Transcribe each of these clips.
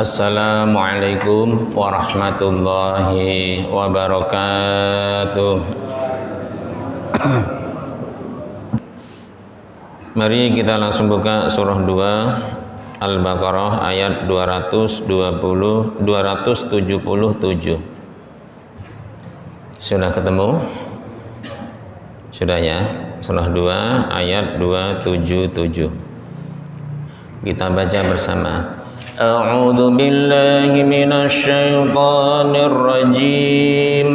Assalamualaikum warahmatullahi wabarakatuh. Mari kita langsung buka surah 2 Al-Baqarah ayat 277. Sudah ketemu? Sudah ya? Surah 2 ayat 277. Kita baca bersama. A'udzu billahi minasy syaithanir rajim.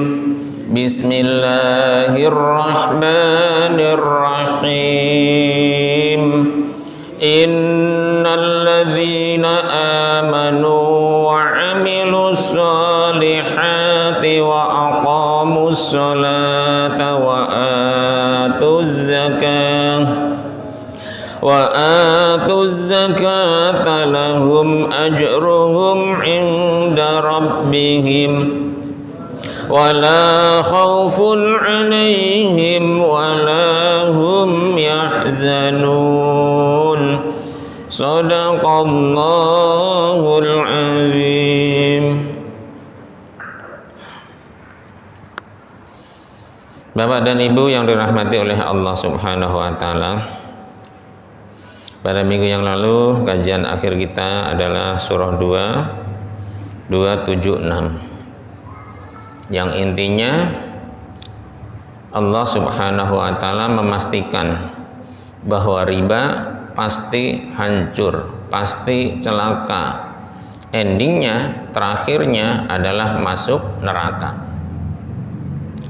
Bismillahirrahmanirrahim. Innal ladzina amanu wa 'amilus solihati wa aqamus sholata wa atuz zakata lahum ajruhum 'inda rabbihim wala khaufun 'alaihim wala hum yahzanun. Shadaqallahul azim. Bapak dan Ibu yang dirahmati oleh Allah Subhanahu wa taala, pada minggu yang lalu kajian akhir kita adalah surah 276 yang intinya Allah Subhanahu wa taala memastikan bahwa riba pasti hancur, pasti celaka, endingnya, terakhirnya adalah masuk neraka.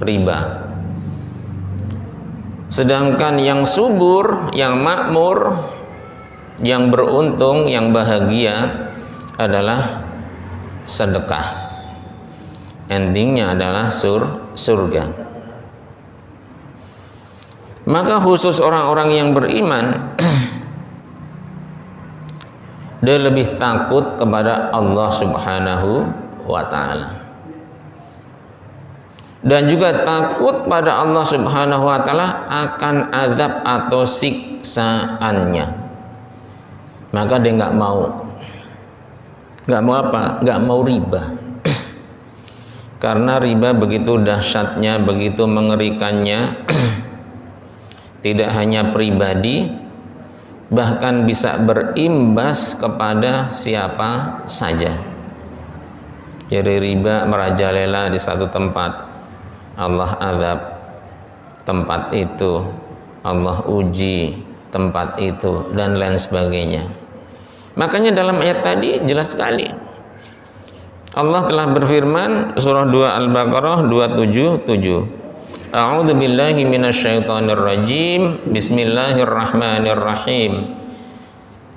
Riba. Sedangkan yang subur, yang makmur, yang beruntung, yang bahagia adalah sedekah. Endingnya adalah surga. Maka khusus orang-orang yang beriman dia lebih takut kepada Allah Subhanahu wa ta'ala, dan juga takut pada Allah Subhanahu wa ta'ala akan azab atau siksaannya. Maka dia nggak mau apa? Nggak mau riba. Karena riba begitu dahsyatnya, begitu mengerikannya, tidak hanya pribadi, bahkan bisa berimbas kepada siapa saja. Jadi riba merajalela di satu tempat, Allah azab tempat itu, Allah uji tempat itu, dan lain sebagainya. Makanya dalam ayat tadi jelas sekali Allah telah berfirman, surah 2 Al-Baqarah 277. A'udzu billahi minasyaitonir rajim. Bismillahirrahmanirrahim.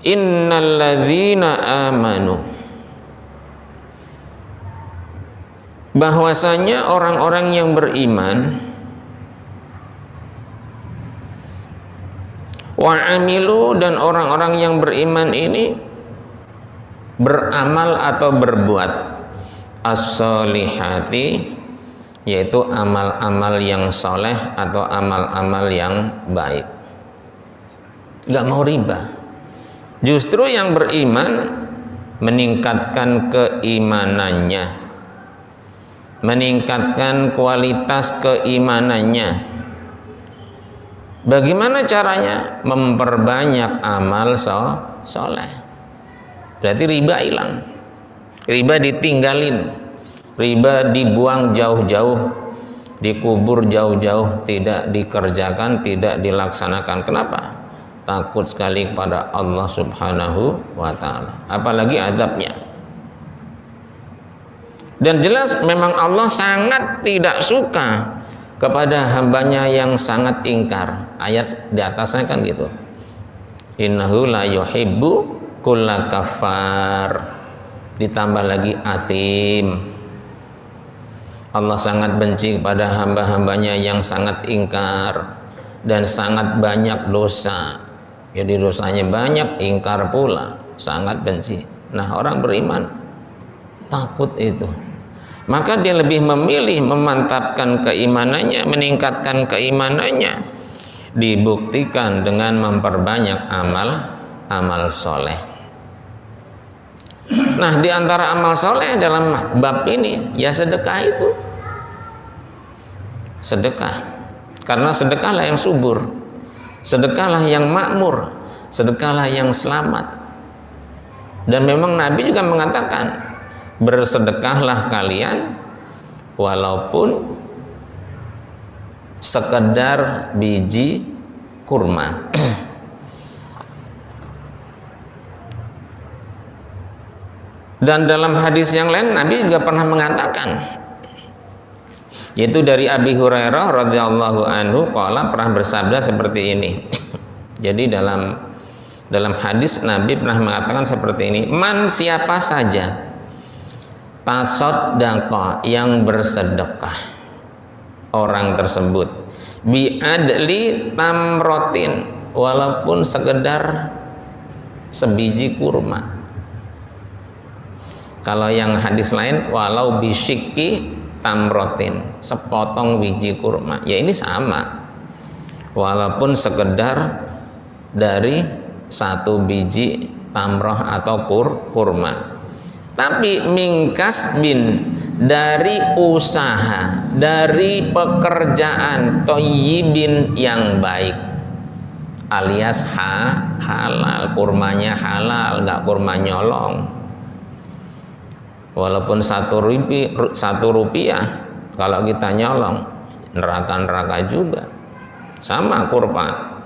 Innal ladzina amanu, bahwasanya orang-orang yang beriman, wa amilu, dan orang-orang yang beriman ini beramal atau berbuat as-solihati, yaitu amal-amal yang soleh atau amal-amal yang baik. Gak mau riba. Justru yang beriman meningkatkan keimanannya, meningkatkan kualitas keimanannya. Bagaimana caranya? Memperbanyak amal soleh. Berarti riba hilang, riba ditinggalin, riba dibuang jauh-jauh, dikubur jauh-jauh, tidak dikerjakan, tidak dilaksanakan. Kenapa? Takut sekali kepada Allah Subhanahu wa ta'ala, apalagi azabnya. Dan jelas memang Allah sangat tidak suka kepada hambanya yang sangat ingkar. Ayat di atasnya kan gitu, innahu la yuhibbu kulla kafar, ditambah lagi asim. Allah sangat benci kepada hamba-hambanya yang sangat ingkar dan sangat banyak dosa. Jadi dosanya banyak, ingkar pula, sangat benci. Nah, orang beriman takut itu. Maka dia lebih memilih memantapkan keimanannya, meningkatkan keimanannya, dibuktikan dengan memperbanyak amal soleh. Nah, di antara amal soleh dalam bab ini ya sedekah itu. Sedekah. Karena sedekahlah yang subur. Sedekahlah yang makmur. Sedekahlah yang selamat. Dan memang Nabi juga mengatakan, bersedekahlah kalian walaupun sekedar biji kurma. Dan dalam hadis yang lain Nabi juga pernah mengatakan, yaitu dari Abi Hurairah radhiyallahu anhu qala, pernah bersabda seperti ini. Jadi dalam hadis Nabi pernah mengatakan seperti ini, man, siapa saja tasaddaqa, yang bersedekah orang tersebut, bi adli tamrotin, walaupun sekedar sebiji kurma. Kalau yang hadis lain walau bisyiki tamrotin, sepotong biji kurma. Ya ini sama, walaupun sekedar dari satu biji tamroh atau kurma. Tapi mingkas bin, dari usaha, dari pekerjaan, toyibin, yang baik, alias halal, kurmanya halal, nggak kurma nyolong. Walaupun satu rupiah, kalau kita nyolong neraka juga, sama kurma.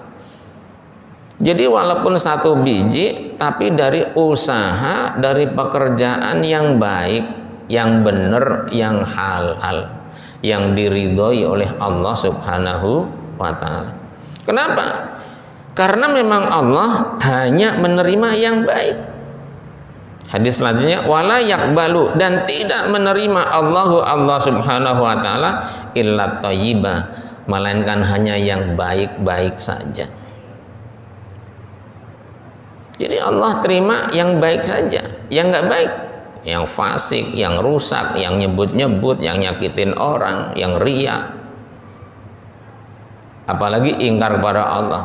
Jadi walaupun satu biji, tapi dari usaha, dari pekerjaan yang baik, yang benar, yang halal, yang diridhoi oleh Allah Subhanahu wa Ta'ala. Kenapa? Karena memang Allah hanya menerima yang baik. Hadis selanjutnya, wala yakbalu, dan tidak menerima Allah Subhanahu wa Ta'ala illa thayyibah, melainkan hanya yang baik-baik saja. Jadi Allah terima yang baik saja, yang nggak baik, yang fasik, yang rusak, yang nyebut-nyebut, yang nyakitin orang, yang riya, apalagi ingkar kepada Allah,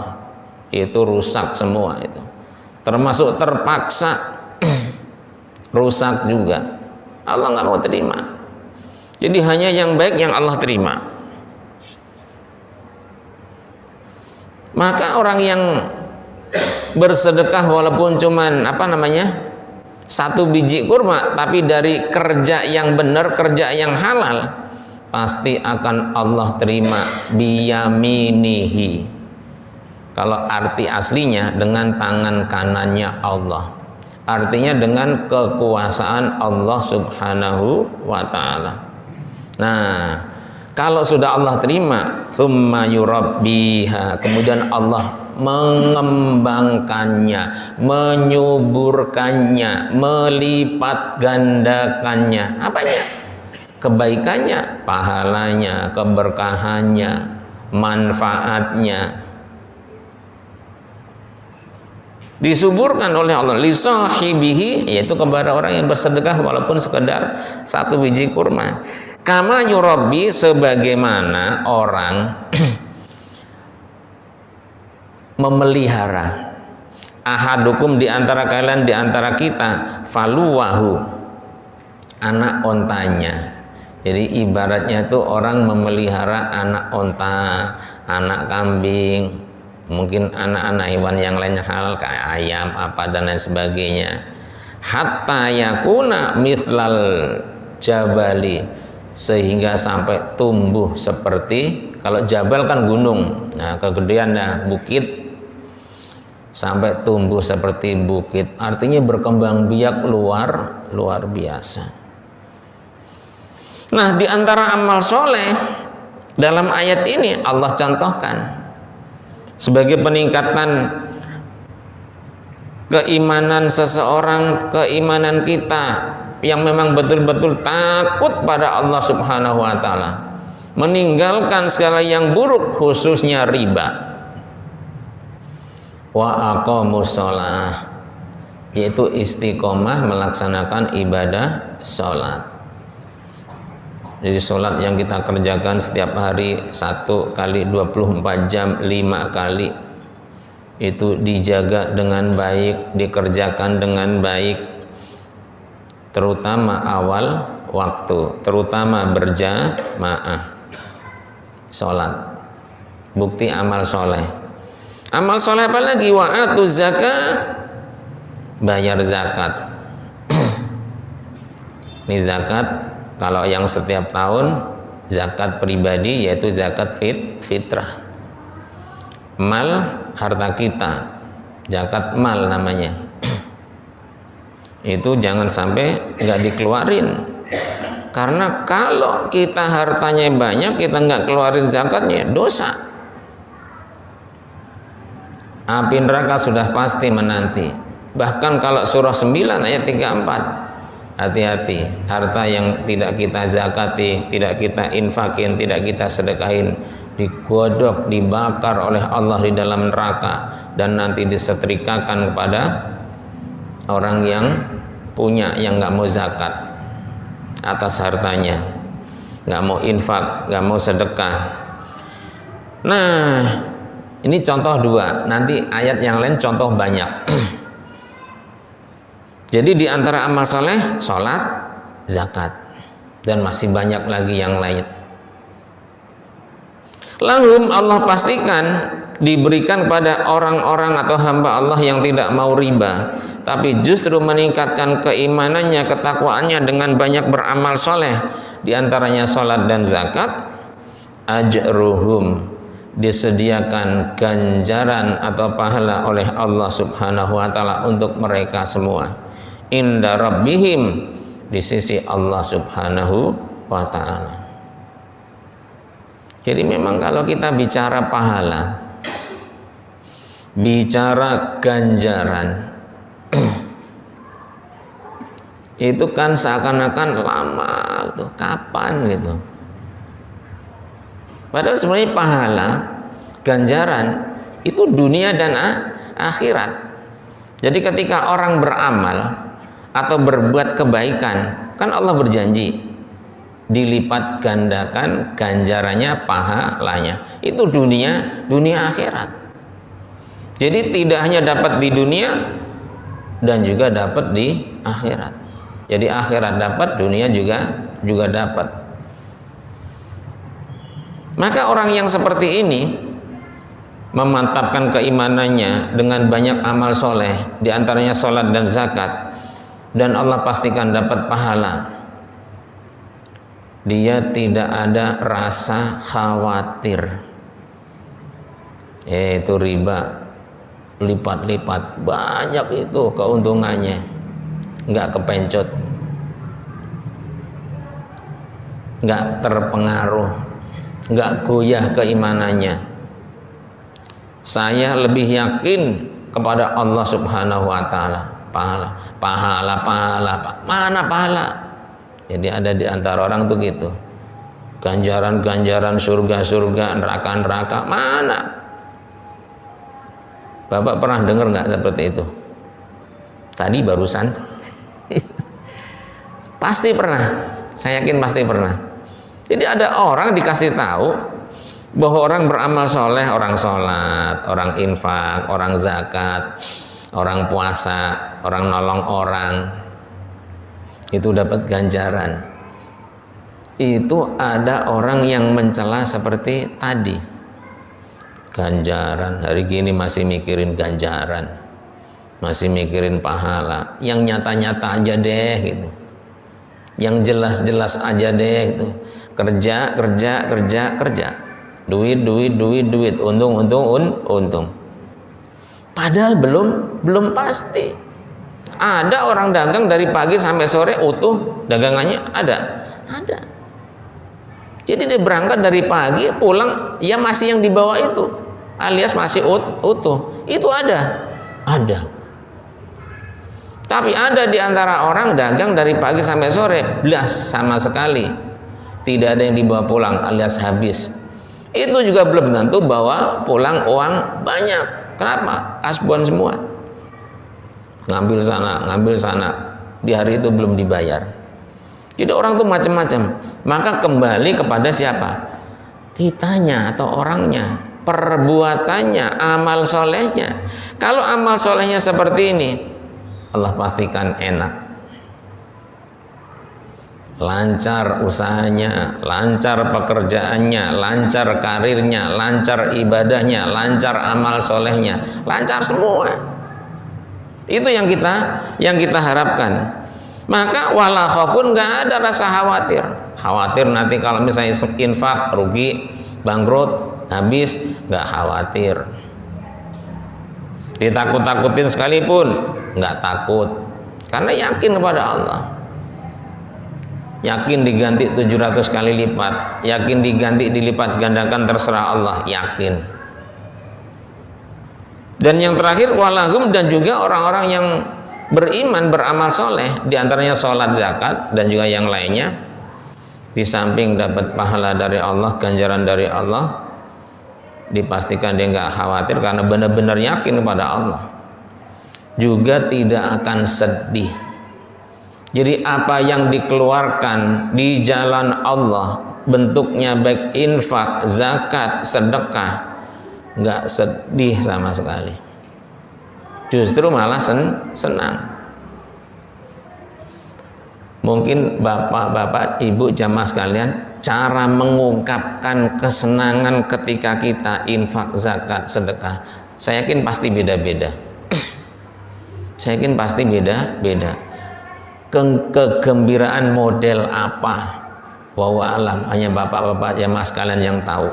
itu rusak semua itu. Termasuk terpaksa rusak juga, Allah nggak mau terima. Jadi hanya yang baik yang Allah terima. Maka orang yang bersedekah walaupun cuman satu biji kurma, tapi dari kerja yang benar, kerja yang halal, pasti akan Allah terima biyaminihi. Kalau arti aslinya dengan tangan kanannya Allah, artinya dengan kekuasaan Allah Subhanahu wa Ta'ala. Nah, kalau sudah Allah terima, summa yurabbiha, kemudian Allah mengembangkannya, menyuburkannya, melipat gandakannya. Apanya? Kebaikannya, pahalanya, keberkahannya, manfaatnya. Disuburkan oleh Allah li sahibihi, yaitu kepada orang yang bersedekah walaupun sekedar satu biji kurma. Kama yurabbi, sebagaimana orang memelihara, ahadukum, di antara kalian, di antara kita, faluwahu, anak ontanya. Jadi ibaratnya itu orang memelihara anak onta, anak kambing, mungkin anak-anak hewan yang lainnya halal kayak ayam apa dan lain sebagainya, hatta yakuna mithlal jabali, sehingga sampai tumbuh seperti, kalau jabal kan gunung, nah kegedean bukit, sampai tumbuh seperti bukit, artinya berkembang biak luar biasa. Nah, di antara amal soleh dalam ayat ini Allah contohkan sebagai peningkatan keimanan seseorang, keimanan kita yang memang betul-betul takut pada Allah Subhanahu wa Ta'ala, meninggalkan segala yang buruk, khususnya riba. Wa aqamus shalah, yaitu istiqomah melaksanakan ibadah sholat. Jadi sholat yang kita kerjakan setiap hari 1 kali 24 jam 5 kali, itu dijaga dengan baik, dikerjakan dengan baik, terutama awal waktu, terutama berjamaah sholat. Bukti amal soleh. Amal soleh apa lagi? Wa atu zakah, bayar zakat. Ini zakat kalau yang setiap tahun, zakat pribadi yaitu zakat fitrah. Mal, harta kita, zakat mal namanya. Itu jangan sampai nggak dikeluarin, karena kalau kita hartanya banyak kita nggak keluarin zakatnya, dosa. Api neraka sudah pasti menanti. Bahkan kalau surah 9 ayat 34, hati-hati, harta yang tidak kita zakati, tidak kita infakin, tidak kita sedekahin, digodok, dibakar oleh Allah di dalam neraka, dan nanti disetrikakan kepada orang yang punya, yang nggak mau zakat atas hartanya, nggak mau infak, nggak mau sedekah. Nah, ini contoh dua, nanti ayat yang lain contoh banyak. Jadi di antara amal soleh, sholat, zakat, dan masih banyak lagi yang lain. Lahum, Allah pastikan diberikan pada orang-orang atau hamba Allah yang tidak mau riba, tapi justru meningkatkan keimanannya, ketakwaannya dengan banyak beramal soleh, di antaranya sholat dan zakat. Ajruhum, disediakan ganjaran atau pahala oleh Allah Subhanahu wa ta'ala untuk mereka semua, inda rabbihim, di sisi Allah Subhanahu wa ta'ala. Jadi memang kalau kita bicara pahala, bicara ganjaran, itu kan seakan-akan lama gitu, kapan gitu. Padahal sebenarnya pahala, ganjaran itu dunia dan akhirat. Jadi ketika orang beramal atau berbuat kebaikan, kan Allah berjanji dilipat gandakan ganjarannya, pahalanya. Itu dunia akhirat. Jadi tidak hanya dapat di dunia dan juga dapat di akhirat. Jadi akhirat dapat, dunia juga dapat. Maka orang yang seperti ini memantapkan keimanannya dengan banyak amal soleh, di antaranya sholat dan zakat, dan Allah pastikan dapat pahala. Dia tidak ada rasa khawatir, yaitu riba lipat-lipat, banyak itu keuntungannya, nggak kepencot, nggak terpengaruh, nggak goyah keimanannya. Saya lebih yakin kepada Allah Subhanahu wa ta'ala. Pahala, mana pahala? Jadi ada di antara orang tuh gitu, ganjaran surga, neraka, mana? Bapak pernah dengar nggak seperti itu? Tadi barusan. Pasti pernah, saya yakin pasti pernah. Jadi ada orang dikasih tahu bahwa orang beramal soleh, orang sholat, orang infak, orang zakat, orang puasa, orang nolong orang, itu dapat ganjaran. Itu ada orang yang mencela seperti tadi. Ganjaran, hari gini masih mikirin ganjaran, masih mikirin pahala. Yang nyata-nyata aja deh gitu, yang jelas-jelas aja deh gitu. Kerja, duit, untung. Padahal belum pasti. Ada orang dagang dari pagi sampai sore utuh dagangannya, ada. Jadi dia berangkat dari pagi, pulang ya masih yang dibawa itu, alias masih utuh. Itu ada. Tapi ada di antara orang dagang dari pagi sampai sore, blas sama sekali tidak ada yang dibawa pulang, alias habis. Itu juga belum tentu bawa pulang uang banyak. Kenapa? Asbon semua, ngambil sana, di hari itu belum dibayar. Jadi orang tuh macam-macam. Maka kembali kepada siapa? Kitanya atau orangnya, perbuatannya, amal solehnya. Kalau amal solehnya seperti ini, Allah pastikan enak. lancar usahanya, lancar pekerjaannya, lancar karirnya, lancar ibadahnya, lancar amal solehnya, lancar semua. Itu yang kita harapkan. Maka wala khaufun, nggak ada rasa khawatir. Khawatir nanti kalau misalnya infak rugi, bangkrut, habis, nggak khawatir. Ditakut-takutin sekalipun nggak takut, karena yakin kepada Allah. Yakin diganti 700 kali lipat, yakin diganti dilipat gandakan, terserah Allah, yakin. Dan yang terakhir walahum, dan juga orang-orang yang beriman beramal soleh, diantaranya sholat, zakat, dan juga yang lainnya, di samping dapat pahala dari Allah, ganjaran dari Allah, dipastikan dia nggak khawatir karena benar-benar yakin kepada Allah. Juga tidak akan sedih. Jadi apa yang dikeluarkan di jalan Allah, bentuknya baik infak, zakat, sedekah, nggak sedih sama sekali. Justru malah senang. Mungkin bapak-bapak, ibu, jamaah sekalian, cara mengungkapkan kesenangan ketika kita infak, zakat, sedekah, saya yakin pasti beda-beda. Saya yakin pasti beda-beda. Kegembiraan model apa, wallahu alam, hanya bapak-bapak jamaah sekalian yang tahu.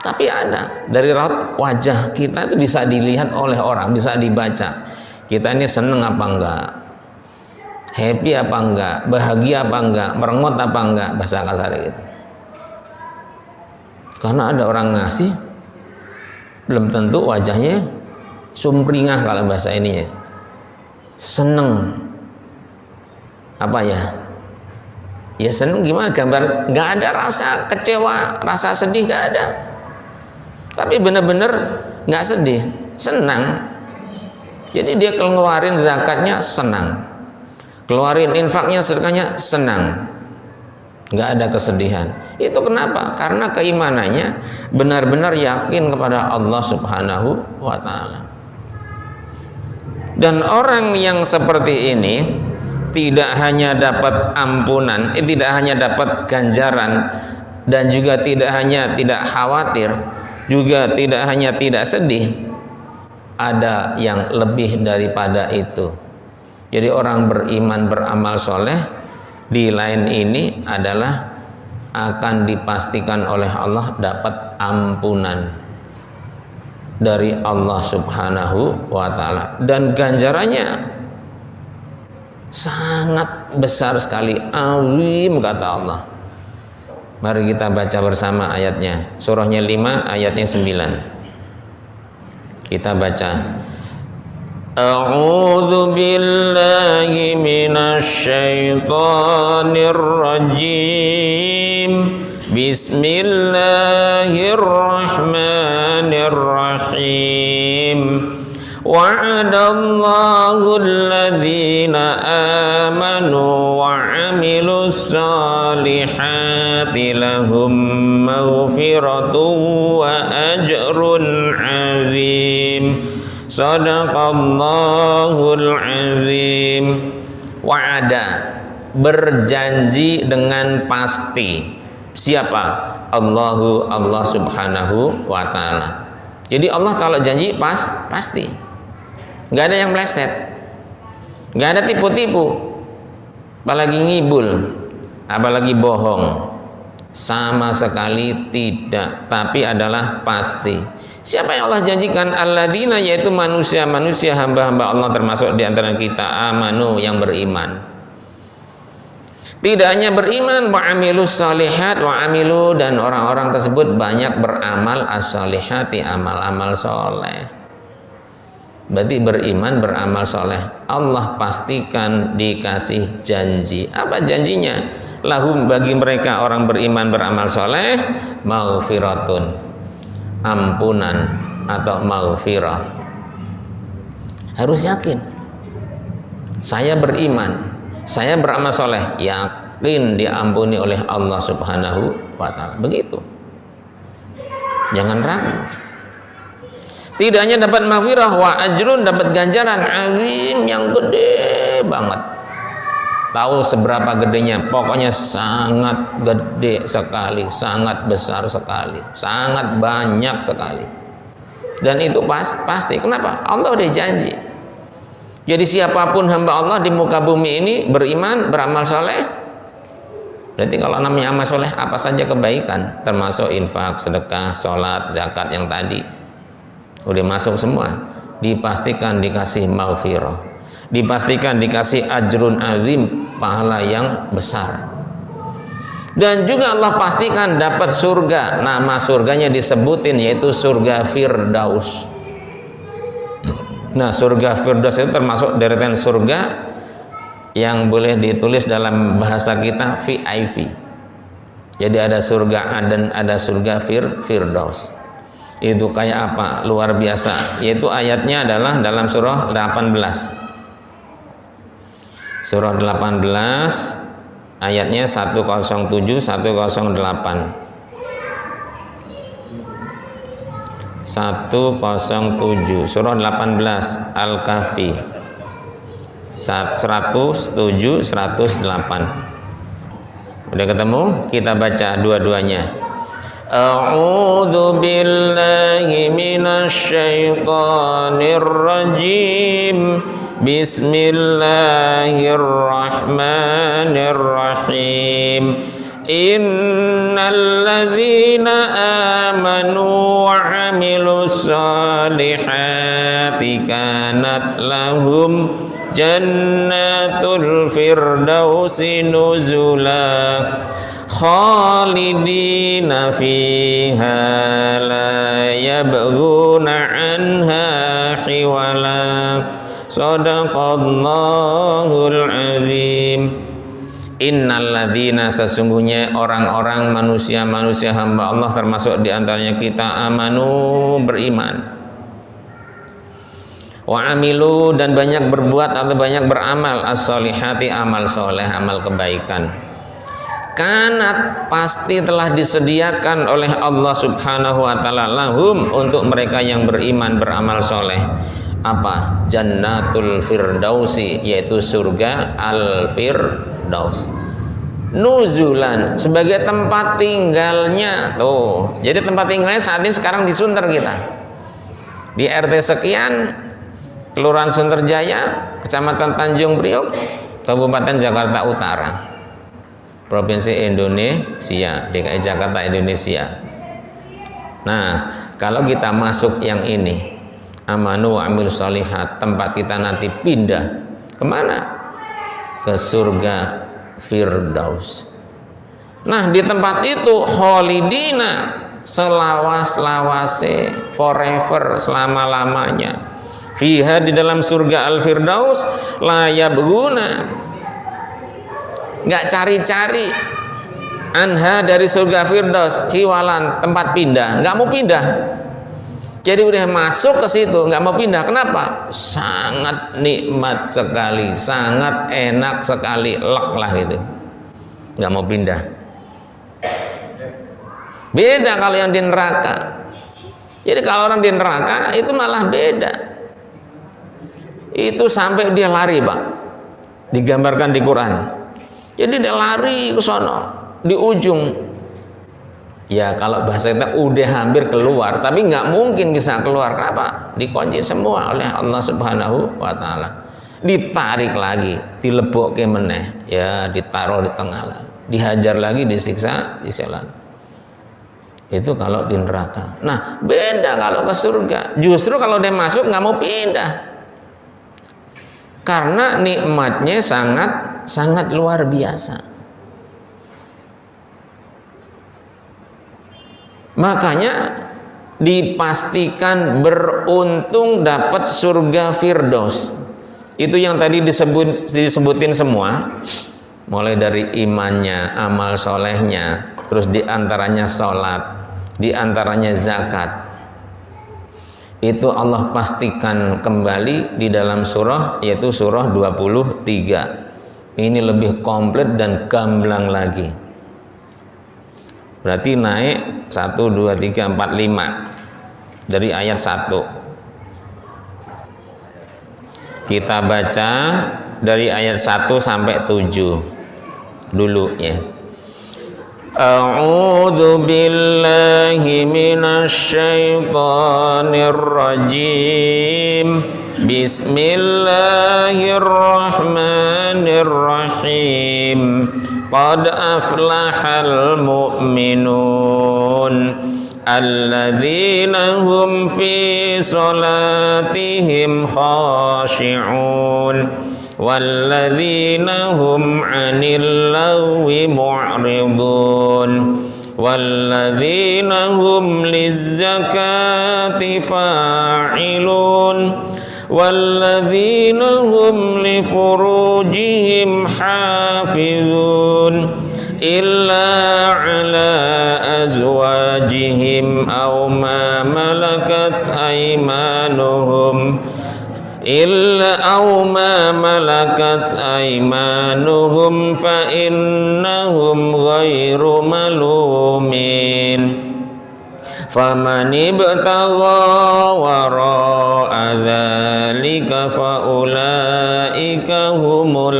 Tapi ada dari raut wajah kita itu bisa dilihat oleh orang, bisa dibaca. Kita ini seneng apa enggak, happy apa enggak, bahagia apa enggak, merengut apa enggak, bahasa kasar gitu. Karena ada orang ngasih, belum tentu wajahnya sumringah kalau bahasa ininya, seneng apa ya? Ya seneng gimana gambar, nggak ada rasa kecewa, rasa sedih nggak ada. Tapi benar-benar nggak sedih, senang. Jadi dia keluarin zakatnya senang, keluarin infaknya, sedekahnya senang, nggak ada kesedihan. Itu kenapa? Karena keimanannya benar-benar yakin kepada Allah Subhanahu wa Ta'ala. Dan orang yang seperti ini tidak hanya dapat ampunan, tidak hanya dapat ganjaran, dan juga tidak hanya tidak khawatir, juga tidak hanya tidak sedih, ada yang lebih daripada itu. Jadi orang beriman beramal soleh di lain ini adalah akan dipastikan oleh Allah dapat ampunan dari Allah Subhanahu wa Ta'ala, dan ganjarannya sangat besar sekali, azim kata Allah. Mari kita baca bersama ayatnya, surahnya 5 ayatnya 9. Kita baca. A'udzu billahi minasy syaithanir rajim. Bismillahirrahmanirrahim. Wa'adallahu alladhina amanu wa 'amilus solihati lahum maghfiratun wa ajrun 'azim. Shadaqallahul 'azim. Wa'ada, berjanji dengan pasti. Siapa? Allah Subhanahu wa Ta'ala. Jadi Allah kalau janji pasti. Nggak ada yang meleset, nggak ada tipu-tipu, apalagi ngibul, apalagi bohong, sama sekali tidak. Tapi adalah pasti. Siapa yang Allah janjikan? Alladzina, yaitu manusia-manusia, hamba-hamba Allah, termasuk di antara kita, amanu, yang beriman. Tidak hanya beriman, wa amilus shalihat, wa amilu, dan orang-orang tersebut banyak beramal as-shalihati, amal-amal soleh. Berarti beriman beramal soleh, Allah pastikan dikasih janji. Apa janjinya? Lahum, bagi mereka orang beriman beramal soleh, maghfiratun, ampunan atau maghfirah. Harus yakin, saya beriman, saya beramal soleh, yakin diampuni oleh Allah Subhanahu wa Ta'ala. Begitu, jangan ragu. Tidak hanya dapat maghfirah, wa ajrun, dapat ganjaran azim yang gede banget. tahu seberapa gedenya, pokoknya sangat gede sekali, sangat besar sekali, sangat banyak sekali. Dan itu pasti. Kenapa? Allah udah janji. Jadi siapapun hamba Allah di muka bumi ini beriman, beramal soleh, berarti kalau namanya amal soleh apa saja kebaikan, termasuk infak, sedekah, sholat, zakat yang tadi udah masuk semua, dipastikan dikasih maghfirah, dipastikan dikasih ajrun azim, pahala yang besar. Dan juga Allah pastikan dapat surga. Nama surganya disebutin, yaitu surga Firdaus. Nah, surga Firdaus itu termasuk deretan surga yang boleh ditulis dalam bahasa kita VIP. Jadi ada surga Aden, ada surga Firdaus. Itu kayak apa? Luar biasa. Yaitu ayatnya adalah dalam surah 18. Surah 18 ayatnya 107 108. 107 surah 18 Al-Kahfi 107 108. Udah ketemu? Kita baca dua-duanya. A'udzu billahi minasyaitonir rajim. Bismillahirrahmanirrahim. Innalladzina amanu wa 'amilus solihati kanat lahum jannatul firdausi nuzula khalidina fiha la yabghuna anha hiwala. Shadaqallahul azim. Innalladzina, sesungguhnya orang-orang manusia-manusia hamba Allah termasuk diantaranya kita, amanu, beriman, wa amilu, dan banyak berbuat atau banyak beramal, as-solihati, amal soleh, amal kebaikan. Kanat, pasti telah disediakan oleh Allah subhanahu wa ta'ala, lahum, untuk mereka yang beriman beramal soleh, apa? Jannatul firdausi, yaitu surga al-firdaus, nuzulan, sebagai tempat tinggalnya. Tuh, jadi tempat tinggalnya saat ini sekarang di Sunter kita, di RT sekian, Kelurahan Sunterjaya, Kecamatan Tanjung Priok, Kabupaten Jakarta Utara, Provinsi Indonesia, DKI Jakarta, Indonesia. Nah, kalau kita masuk yang ini, amanu wa amil sholihat, tempat kita nanti pindah kemana? Ke surga Firdaus. Nah, di tempat itu kholidina, selawas-lawase, forever, selama-lamanya. Fiha, di dalam surga Al-Firdaus, la yabghuna, nggak cari-cari, anha, dari surga Firdaus, hiwalan, tempat pindah, nggak mau pindah. Jadi udah masuk ke situ, nggak mau pindah. Kenapa? Sangat nikmat sekali, sangat enak sekali, lek lah gitu, nggak mau pindah. Beda kalau yang di neraka. Jadi kalau orang di neraka itu malah beda. Itu sampai dia lari, Pak. Digambarkan di Quran. Jadi dia lari ke sono, di ujung. Ya kalau bahasa kita udah hampir keluar, tapi nggak mungkin bisa keluar. Kenapa? Dikunci semua oleh Allah Subhanahu wa ta'ala. Ditarik lagi, dilebok ke meneh, ya ditaruh di tengah lah, dihajar lagi, disiksa, diselat. Itu kalau di neraka. Nah, beda kalau ke surga. Justru kalau dia masuk nggak mau pindah, karena nikmatnya sangat luar biasa. Makanya dipastikan beruntung dapat surga Firdaus. Itu yang tadi disebutin semua, mulai dari imannya, amal solehnya, terus diantaranya sholat, diantaranya zakat. Itu Allah pastikan kembali di dalam surah, yaitu surah 23. Ini lebih komplit dan gamblang lagi. Berarti naik 1, 2, 3, 4, 5 dari ayat 1. Kita baca dari ayat 1 sampai 7 dulu ya. A'udzu billahi minasy syaithanir rajim. Bismillahirrahmanirrahim. Qad aflahal mu'minun alladzina hum fi salatihim khashi'un walladzina hum 'anil lagwi mu'ridun walladzina hum lizzakati fa'ilun walladzina hum li furujihim hafizun illa 'ala azwajihim aw ma malakat aymanuhum fa innahum ghairu malumin faman ibtagha wara'a dzalika fa ulaika humul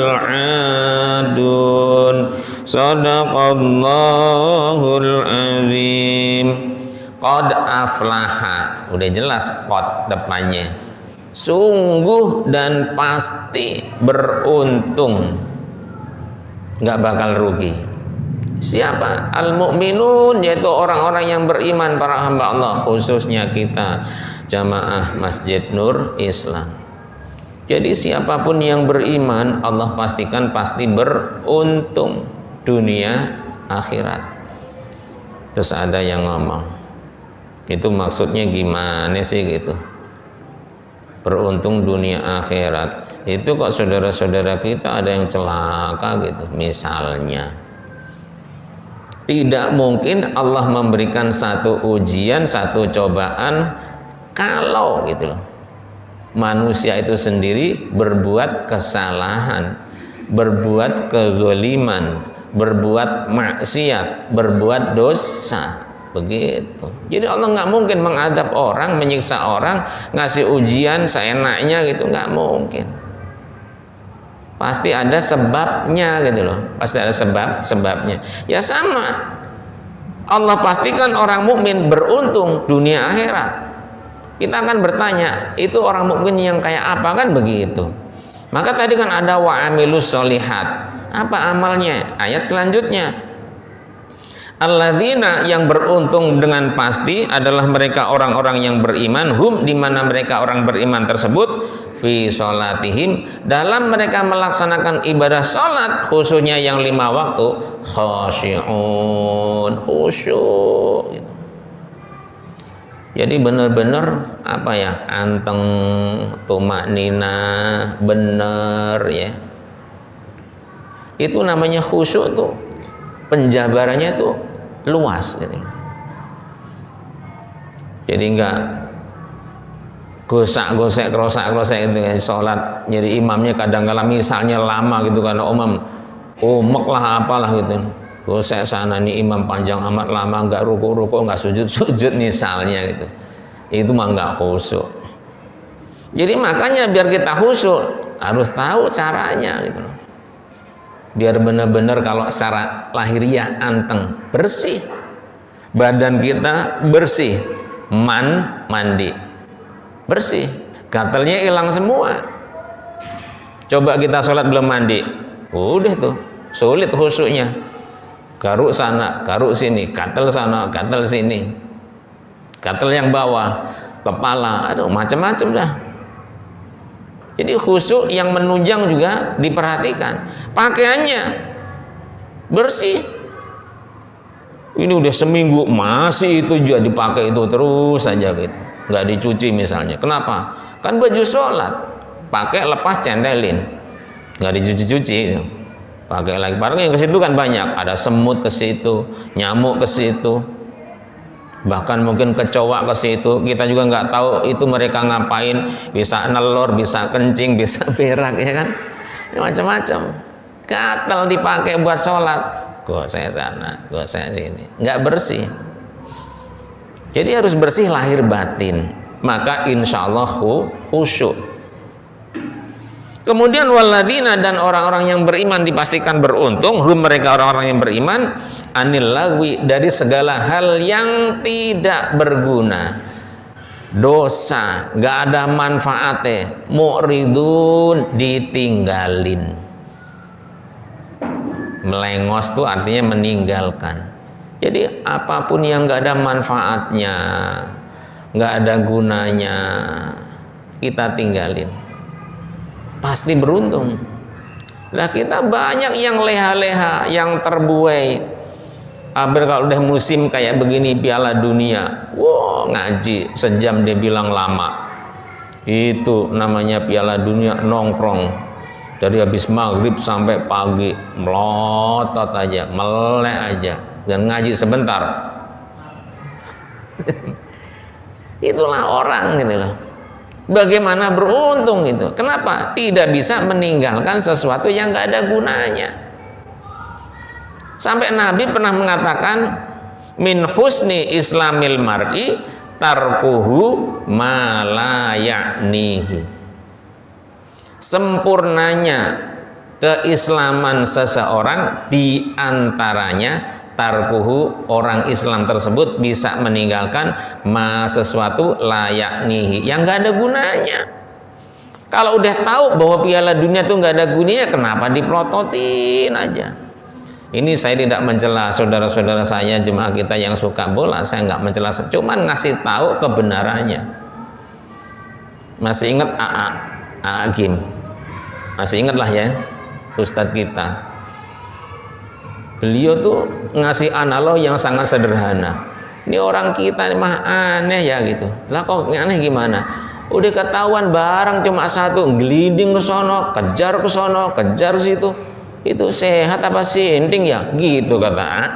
'adun. Shadaqallahul azim. Qad aflaha, udah jelas qad depannya, sungguh dan pasti beruntung, nggak bakal rugi. Siapa? Al-mu'minun, yaitu orang-orang yang beriman, para hamba Allah, khususnya kita jamaah Masjid Nur Islam. Jadi siapapun yang beriman, Allah pastikan pasti beruntung dunia akhirat. Terus ada yang ngomong, itu maksudnya gimana sih gitu? Beruntung dunia akhirat itu kok saudara-saudara kita ada yang celaka gitu. Misalnya, tidak mungkin Allah memberikan satu ujian, satu cobaan kalau gitu loh, manusia itu sendiri berbuat kesalahan, berbuat kezaliman, berbuat maksiat, berbuat dosa. Begitu. Jadi Allah nggak mungkin mengadab orang, menyiksa orang, ngasih ujian seenaknya gitu, nggak mungkin. Pasti ada sebabnya gitu loh. Pasti ada sebabnya. Ya sama. Allah pastikan orang mukmin beruntung dunia akhirat. Kita akan bertanya, itu orang mukmin yang kayak apa, kan begitu. Maka tadi kan ada wa amilus sholihat. Apa amalnya? Ayat selanjutnya. Alladzina, yang beruntung dengan pasti adalah mereka orang-orang yang beriman, hum, di mana mereka orang beriman tersebut, fi sholatihim, dalam mereka melaksanakan ibadah sholat, khususnya yang 5 waktu, khasyi'un, khusyuk gitu. Jadi benar-benar apa ya, anteng, tumaknina, benar ya. Itu namanya khusyuk tuh, penjabarannya tuh luas gitu. Jadi enggak gosak-gosek, krosak-krosek gitu ya, sholat. Jadi imamnya kadang-kala misalnya lama gitu, karena imam umek lah apalah gitu, gosek sana, nih imam panjang amat lama, enggak ruku-ruku, enggak sujud-sujud misalnya gitu. Itu mah enggak khusyuk. Jadi makanya biar kita khusyuk harus tahu caranya gitu loh. Biar benar-benar kalau secara lahiriah anteng, bersih, badan kita bersih, mandi bersih, gatalnya hilang semua. Coba kita sholat belum mandi, udah tuh sulit khusyuknya, garuk sana garuk sini, gatal sana gatal sini, gatal yang bawah kepala, aduh macam-macam dah. Jadi khusyuk yang menunjang juga diperhatikan. Pakaiannya bersih. Ini udah seminggu masih itu juga dipakai itu terus saja gitu, nggak dicuci misalnya. Kenapa? Kan baju sholat, pakai lepas cendelin, nggak dicuci-cuci, pakai lagi. Padahal yang ke situ kan banyak, ada semut ke situ, nyamuk ke situ, bahkan mungkin kecoa ke situ. Kita juga nggak tahu itu mereka ngapain, bisa nelor, bisa kencing, bisa berak ya kan, macam-macam. Gatal dipakai buat sholat, gosek sana, gosek sini, nggak bersih. Jadi harus bersih lahir batin, maka insya Allah khusyuk. Kemudian walladzina, dan orang-orang yang beriman dipastikan beruntung, hum mereka orang-orang yang beriman, anil lagwi, dari segala hal yang tidak berguna, dosa, gak ada manfaatnya, mu'ridun, ditinggalin. Melengos tuh artinya meninggalkan. Jadi apapun yang gak ada manfaatnya, gak ada gunanya, kita tinggalin, pasti beruntung. Lah kita banyak yang leha-leha, yang terbuai. Hampir kalau udah musim kayak begini Piala Dunia, wow, ngaji sejam dia bilang lama. Itu namanya Piala Dunia, nongkrong dari habis maghrib sampai pagi, melotot aja, melek aja, dan ngaji sebentar. Itulah orang gitu loh. Bagaimana beruntung itu? Kenapa? Tidak bisa meninggalkan sesuatu yang gak ada gunanya. Sampai Nabi pernah mengatakan, min husni islamil mar'i tarkuhu ma la ya'nihi. Sempurnanya keislaman seseorang diantaranya tarkuhu, orang Islam tersebut bisa meninggalkan sesuatu layak nihi, yang gak ada gunanya. Kalau udah tahu bahwa Piala Dunia tuh gak ada gunanya, kenapa diprototin aja? Ini saya tidak mencela saudara-saudara saya jemaah kita yang suka bola, saya nggak mencela, cuman ngasih tahu kebenarannya. Masih ingat Agim? Masih ingat lah ya, Ustadz kita. Beliau tuh ngasih analog yang sangat sederhana. Ini orang kita mah aneh ya gitu. Lah kok aneh gimana? Udah ketahuan barang cuma satu, gelinding ke sono, kejar ke sono, kejar situ. Itu sehat apa sinting ya? Gitu kata.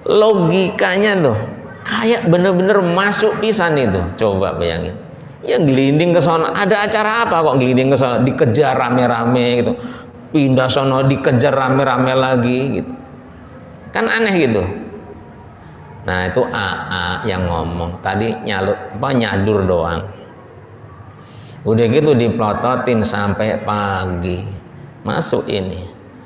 Logikanya tuh kayak bener-bener masuk pisan itu. Coba bayangin. Ya gelinding ke sono, ada acara apa kok gelinding ke sono, dikejar rame-rame gitu. Pindah sono dikejar rame-rame lagi gitu. Kan aneh gitu. Nah, itu yang ngomong. Tadi nyadur doang. Udah gitu diplototin sampai pagi. Masuk ini.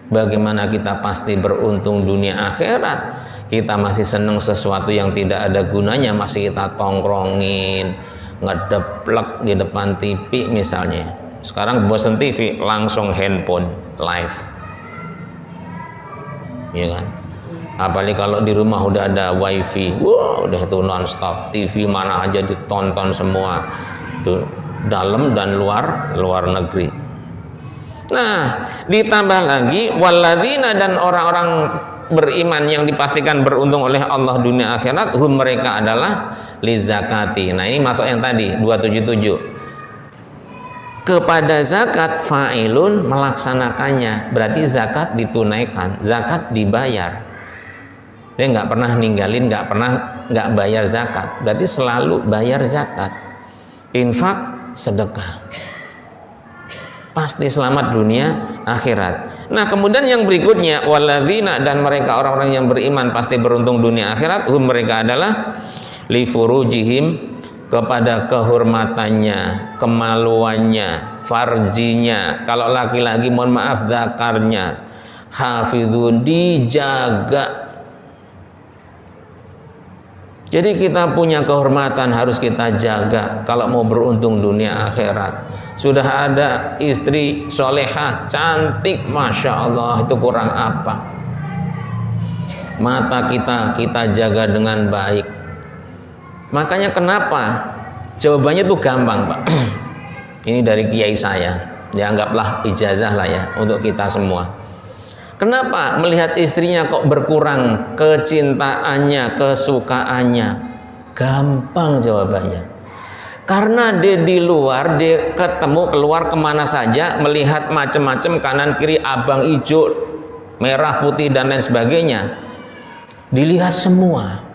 Bagaimana kita pasti beruntung dunia akhirat? Kita masih seneng sesuatu yang tidak ada gunanya, masih kita tongkrongin, ngedeplek di depan TV misalnya. Sekarang bosen TV, langsung handphone live, ya kan? Apalagi kalau di rumah udah ada wifi, wah udah itu nonstop, TV mana aja ditonton semua, tuh dalam dan luar negeri. Nah, ditambah lagi walladzina, dan orang-orang beriman yang dipastikan beruntung oleh Allah dunia akhirat, hum mereka adalah lizakati. Nah, ini masuk yang tadi 277. Kepada zakat fa'ilun, melaksanakannya, berarti zakat ditunaikan, zakat dibayar. Dia nggak pernah ninggalin, nggak bayar zakat, berarti selalu bayar zakat. Infak, sedekah, pasti selamat dunia akhirat. Nah, kemudian yang berikutnya walladzina, dan mereka orang-orang yang beriman pasti beruntung dunia akhirat, hum mereka adalah li furujihim, kepada kehormatannya, kemaluannya, farjinya, kalau laki-laki mohon maaf zakarnya, hafizun, dijaga. Jadi kita punya kehormatan harus kita jaga kalau mau beruntung dunia akhirat. Sudah ada istri solehah, cantik, Masya Allah, itu kurang apa? Mata kita jaga dengan baik. Makanya kenapa? Jawabannya tuh gampang, Pak. Ini dari kiai saya, dianggaplah ijazah lah ya untuk kita semua. Kenapa melihat istrinya kok berkurang kecintaannya, kesukaannya? Gampang jawabannya. Karena dia di luar, dia keluar kemana saja, melihat macam-macam kanan kiri, abang hijau, merah putih dan lain sebagainya, dilihat semua.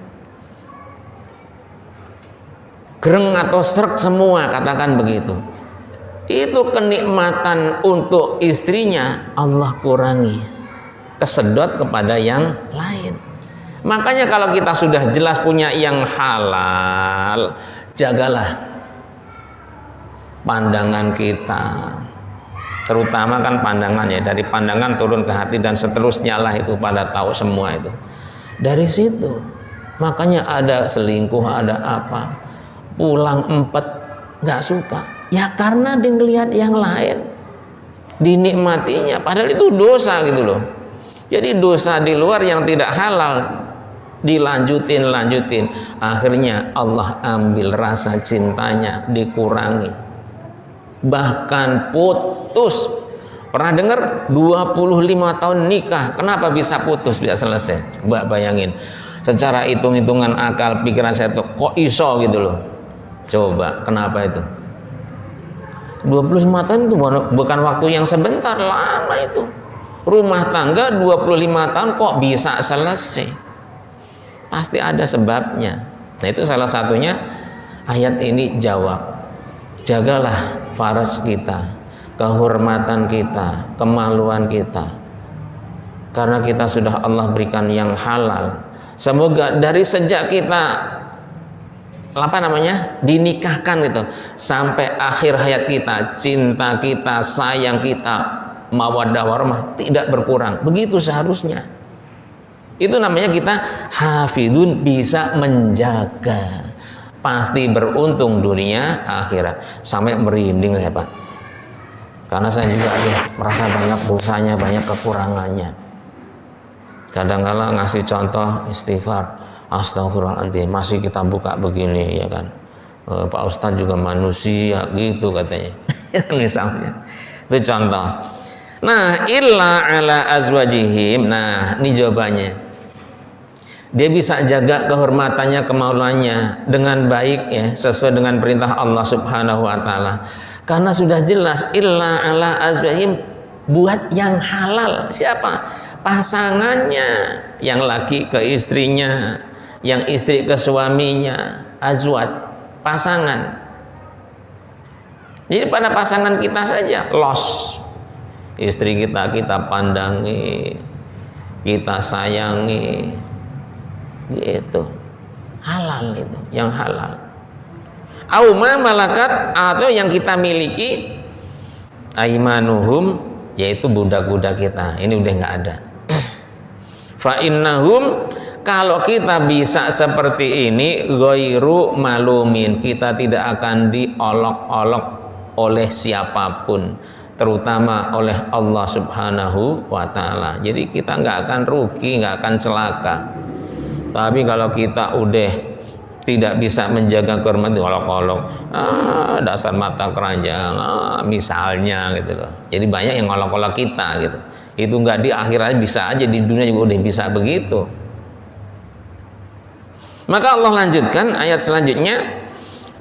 Gereng atau srek semua, katakan begitu. Itu kenikmatan untuk istrinya Allah kurangi, kesedot kepada yang lain. Makanya kalau kita sudah jelas punya yang halal, jagalah. pandangan kita, terutama kan pandangan ya, dari pandangan turun ke hati dan seterusnya lah, itu pada tahu semua itu dari situ. Makanya ada selingkuh, ada apa, pulang empet, nggak suka ya karena dia ngelihat yang lain dinikmatinya, padahal itu dosa gitu loh. Jadi dosa di luar yang tidak halal dilanjutin, akhirnya Allah ambil rasa cintanya, dikurangi, bahkan putus. Pernah dengar 25 tahun nikah, kenapa bisa putus, bisa selesai? Coba bayangin, secara hitung-hitungan akal pikiran saya tuh kok iso gitu loh. Coba kenapa itu? 25 tahun itu bukan waktu yang sebentar, lama itu. Rumah tangga 25 tahun kok bisa selesai? Pasti ada sebabnya. Nah, itu salah satunya ayat ini jawab. Jagalah faras kita, kehormatan kita, kemaluan kita, karena kita sudah Allah berikan yang halal. Semoga dari sejak kita dinikahkan gitu sampai akhir hayat kita, cinta kita, sayang kita, mawaddah warahmah tidak berkurang. Begitu seharusnya. Itu namanya kita hafidun, bisa menjaga. Pasti beruntung dunia akhirat. Sampai merinding saya Pak, karena saya juga merasa banyak dosanya, banyak kekurangannya. Kadang-kala ngasih contoh istighfar, astagfirullahaladzim, masih kita buka begini ya kan. Pak Ustadz juga manusia gitu katanya. Misalnya itu contoh. Nah, illa ala azwajihim. Nah, ini jawabannya. Dia bisa jaga kehormatannya, kemaluannya dengan baik ya, sesuai dengan perintah Allah Subhanahu wa taala. Karena sudah jelas illa ala azwajihim, buat yang halal. Siapa? Pasangannya. Yang laki ke istrinya, yang istri ke suaminya. Azwaj, pasangan. Jadi pada pasangan kita saja los. Istri kita pandangi, kita sayangi, gitu. Halal itu, yang halal. Auma malakat, atau yang kita miliki, aimanuhum, yaitu budak-budak kita. Ini udah nggak ada. Fa innahum, kalau kita bisa seperti ini, ghairu malumin, kita tidak akan diolok-olok oleh siapapun, terutama oleh Allah Subhanahu wa taala. Jadi kita nggak akan rugi, nggak akan celaka. Tapi kalau kita udah tidak bisa menjaga kehormatan, olok-olok, dasar mata keranjang, misalnya gitu loh. Jadi banyak yang olok-olok kita gitu. Itu nggak di akhirat, bisa aja di dunia juga udah bisa begitu. Maka Allah lanjutkan ayat selanjutnya,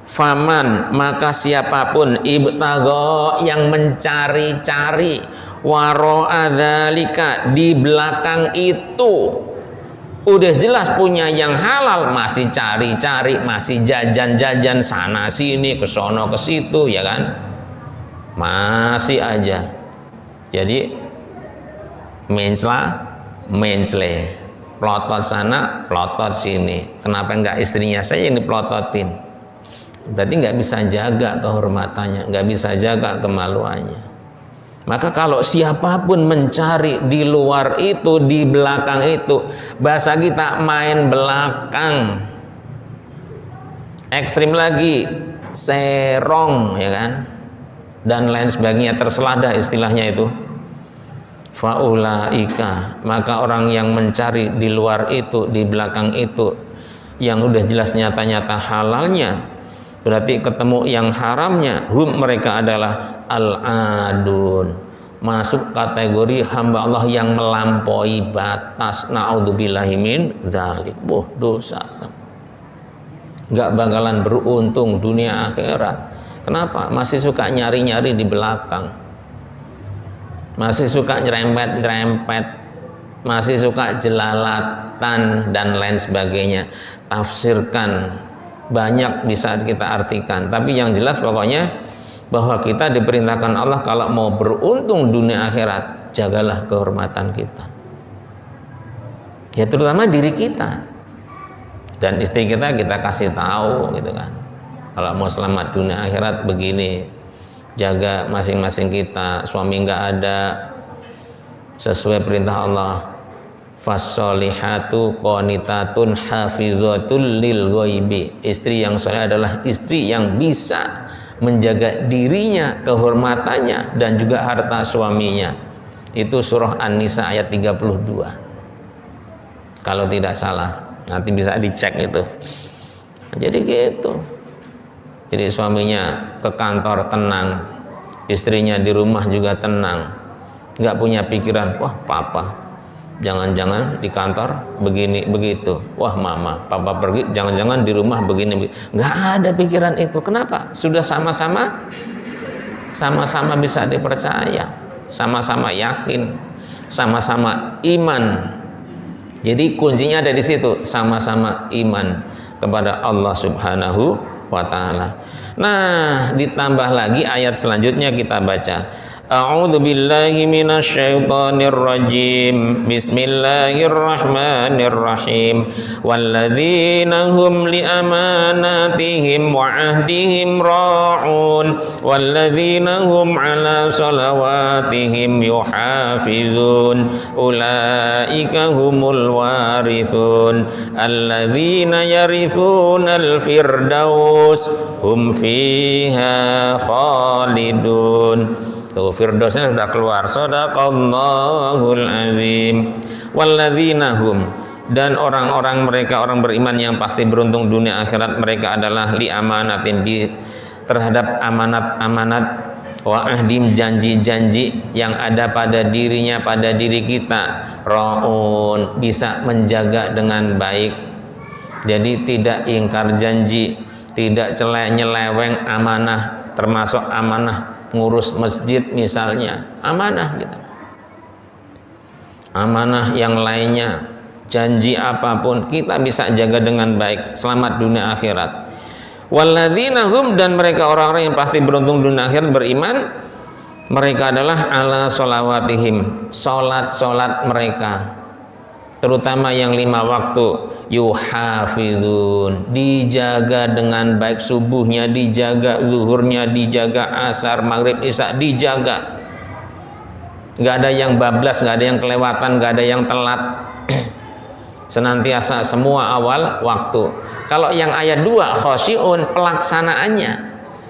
faman, maka siapapun ibtagha, yang mencari-cari, wara'a dzalika, di belakang itu udah jelas punya yang halal, masih cari-cari, masih jajan-jajan sana sini, ke sono ke situ ya kan, masih aja. Jadi mencle, plotot sana, plotot sini. Kenapa enggak istrinya saja yang diplototin? Berarti nggak bisa jaga kehormatannya, nggak bisa jaga kemaluannya. Maka kalau siapapun mencari di luar itu, di belakang itu, bahasa kita main belakang, ekstrim lagi, serong ya kan, dan lain sebagainya, terselada istilahnya itu. Faulaika, maka orang yang mencari di luar itu, di belakang itu, yang udah jelas nyata-nyata halalnya, berarti ketemu yang haramnya, hum, mereka adalah al-adun, masuk kategori hamba Allah yang melampaui batas. Na'udzubillahi min dzalik. Dosa, nggak bakalan beruntung dunia akhirat. Kenapa? Masih suka nyari-nyari di belakang, masih suka nyerempet-nyerempet, masih suka jelalatan dan lain sebagainya. Tafsirkan banyak bisa kita artikan, tapi yang jelas pokoknya bahwa kita diperintahkan Allah kalau mau beruntung dunia akhirat, jagalah kehormatan kita, ya terutama diri kita dan istri kita kasih tahu gitu kan, kalau mau selamat dunia akhirat begini, jaga masing-masing kita. Suami nggak ada, sesuai perintah Allah, fassolihatu qanitatun hafidhatul lil ghaibi. Istri yang soleh adalah istri yang bisa menjaga dirinya, kehormatannya, dan juga harta suaminya. Itu surah An-Nisa ayat 32 kalau tidak salah, nanti bisa dicek itu. Jadi gitu. Jadi suaminya ke kantor tenang, istrinya di rumah juga tenang, nggak punya pikiran, wah papa jangan-jangan di kantor begini begitu, wah mama papa pergi jangan-jangan di rumah begini, nggak ada pikiran itu. Kenapa? Sudah sama-sama bisa dipercaya, sama-sama yakin, sama-sama iman. Jadi kuncinya ada di situ, sama-sama iman kepada Allah Subhanahu wa ta'ala. Nah, ditambah lagi ayat selanjutnya kita baca. A'udzu billahi minasyaitonir rajim. Bismillahirrahmanirrahim. Walladzina hum li amanatihim wa ahdihim ra'un walladzina hum 'ala salawatihim yuhafizun ulaika humul warithun alladzina yarithunal firdaus hum fiha khalidun. Tuh firdausnya sudah keluar. Shadaqallahul azim. Walladzina hum, dan orang-orang mereka orang beriman yang pasti beruntung dunia akhirat, mereka adalah li amanatin terhadap amanat-amanat wa ahdim janji-janji yang ada pada dirinya, pada diri kita, raun bisa menjaga dengan baik. Jadi tidak ingkar janji, tidak nyeleweng amanah, termasuk amanah ngurus masjid misalnya, amanah gitu. Amanah yang lainnya, janji apapun kita bisa jaga dengan baik, selamat dunia akhirat. Walladzina hum, dan mereka orang-orang yang pasti beruntung dunia akhirat beriman, mereka adalah ala sholawatihim, solat mereka, terutama yang 5 waktu, yuhafizun, dijaga dengan baik, subuhnya dijaga, zuhurnya dijaga, asar, maghrib, isya dijaga, nggak ada yang bablas, nggak ada yang kelewatan, nggak ada yang telat, senantiasa semua awal waktu. Kalau yang ayat 2 khosyi'un, pelaksanaannya.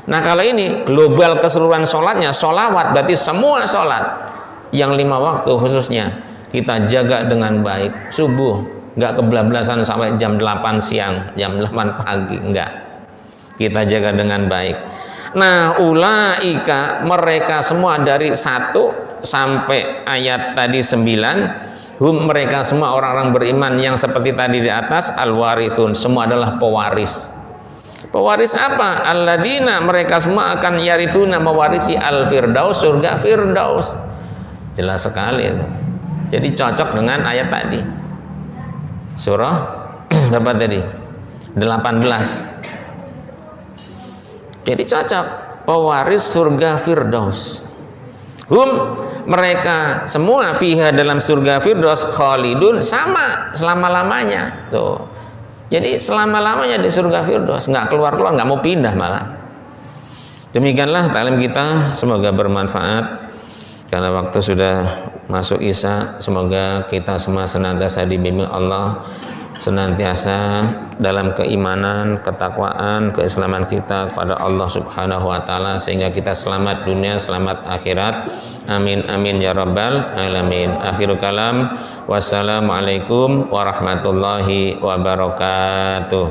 Nah kalau ini global keseluruhan sholatnya, sholawat berarti semua sholat yang 5 waktu khususnya kita jaga dengan baik. Subuh nggak kebablasan sampai jam 8 siang, jam 8 pagi, enggak, kita jaga dengan baik. Nah ulaika, mereka semua dari 1 sampai ayat tadi 9, hum, mereka semua orang-orang beriman yang seperti tadi di atas, al-warithun, semua adalah pewaris. Pewaris apa? Alladzina, mereka semua akan yarithuna, mewarisi al-firdaus, surga firdaus. Jelas sekali itu. Jadi cocok dengan ayat tadi. Surah berapa tadi? 18. Jadi cocok, pewaris surga firdaus. Hum, mereka semua fiha, dalam surga firdaus, khalidun, sama selama-lamanya. Tuh. Jadi selama-lamanya di surga firdaus, nggak keluar-keluar, nggak mau pindah malah. Demikianlah taklim kita, semoga bermanfaat. Karena waktu sudah masuk Isya, semoga kita semua senantiasa dibimbing Allah, senantiasa dalam keimanan, ketakwaan, keislaman kita kepada Allah Subhanahu wa ta'ala, sehingga kita selamat dunia, selamat akhirat. Amin amin ya rabbal alamin. Akhirul kalam, wassalamualaikum warahmatullahi wabarakatuh.